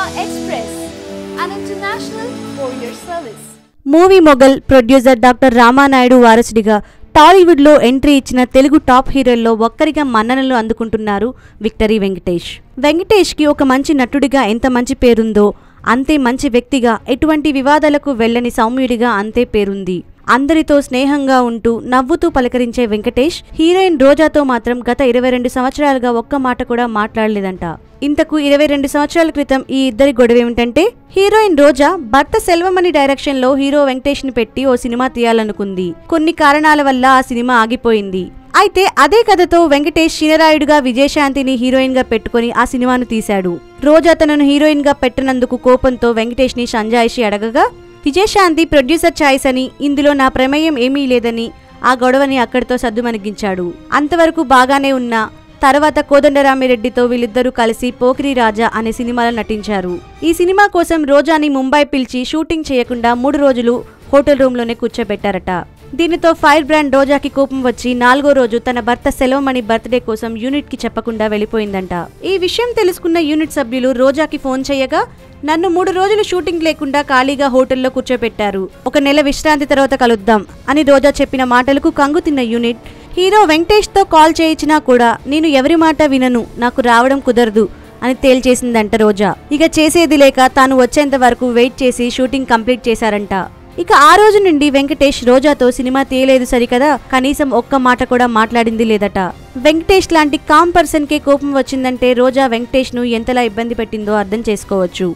Express, an international courier service. Movie mogul producer doctor Ramanaidu వారసుడిగా టాలీవుడ్లో entry ఇచ్చిన Telugu top హీరోల్లో ఒక్కరిగా మన్ననలు అందుకుంటున్నారు విక్టరీ వెంకటేష్. వెంకటేష్కి ఒక మంచి నటుడిగా ఎంత మంచి పేరుందో అంతే మంచి వ్యక్తిగా, ఎటువంటి వివాదాలకు వెళ్ళని సౌమ్యుడిగా అంతే పేరుంది. అందరితో స్నేహంగా ఉంటూ నవ్వుతూ పలకరించే వెంకటేష్ హీరోయిన్ రోజాతో మాత్రం గత 22 సంవత్సరాలుగా ఒక్క మాట కూడా మాట్లాడలేదంట. ఇంతకు 22 సంవత్సరాల క్రితం ఈ ఇద్దరి గొడవ ఏమిటంటే, హీరోయిన్ రోజా భర్త సెల్వమణి డైరెక్షన్ లో హీరో వెంకటేష్ ని పెట్టి ఓ సినిమా తీయాలనుకుంది. కొన్ని కారణాల వల్ల ఆ సినిమా ఆగిపోయింది. అయితే అదే కథతో వెంకటేష్ చినరాయుడుగా విజయశాంతిని హీరోయిన్ గా పెట్టుకుని ఆ సినిమాను తీశాడు. రోజా తనను హీరోయిన్ గా పెట్టినందుకు కోపంతో వెంకటేష్ ని సంజాయిషి అడగగా, విజయశాంతి ప్రొడ్యూసర్ ఛాయిస్ అని, ఇందులో నా ప్రమేయం ఏమీ లేదని ఆ గొడవని అక్కడితో సద్దుమణిగించాడు. అంతవరకు బాగానే ఉన్న తర్వాత కోదండరామిరెడ్డితో వీళ్ళిద్దరూ కలిసి పోకిరి రాజా అనే సినిమాలో నటించారు. ఈ సినిమా కోసం రోజాని ముంబై పిలిచి షూటింగ్ చేయకుండా 3 రోజులు హోటల్ రూమ్ లోనే కూర్చోబెట్టారట. దీనితో ఫైర్ బ్రాండ్ రోజాకి కోపం వచ్చి 4వ రోజు తన భర్త సెలవమణి బర్త్డే కోసం యూనిట్ కి చెప్పకుండా వెళ్లిపోయిందంట. ఈ విషయం తెలుసుకున్న యూనిట్ సభ్యులు రోజాకి ఫోన్ చేయగా, నన్ను 3 రోజులు షూటింగ్ లేకుండా ఖాళీగా హోటల్లో కూర్చోపెట్టారు, 1 నెల విశ్రాంతి తర్వాత కలుద్దాం అని రోజా చెప్పిన మాటలకు కంగుతిన్న యూనిట్ హీరో వెంకటేష్ తో కాల్ చేయించినా కూడా నేను ఎవరి మాట వినను, నాకు రావడం కుదరదు అని తేల్చేసిందంట రోజా. ఇక చేసేది లేక తాను వచ్చేంత వరకు వెయిట్ చేసి షూటింగ్ కంప్లీట్ చేశారంట. ఇక ఆ రోజు నుండి వెంకటేష్ రోజాతో సినిమా తీయలేదు సరికదా, కనీసం ఒక్క మాట కూడా మాట్లాడింది లేదట. వెంకటేష్ లాంటి కామ్ పర్సన్ కే కోపం వచ్చిందంటే రోజా వెంకటేష్ ను ఎంతలా ఇబ్బంది పెట్టిందో అర్థం చేసుకోవచ్చు.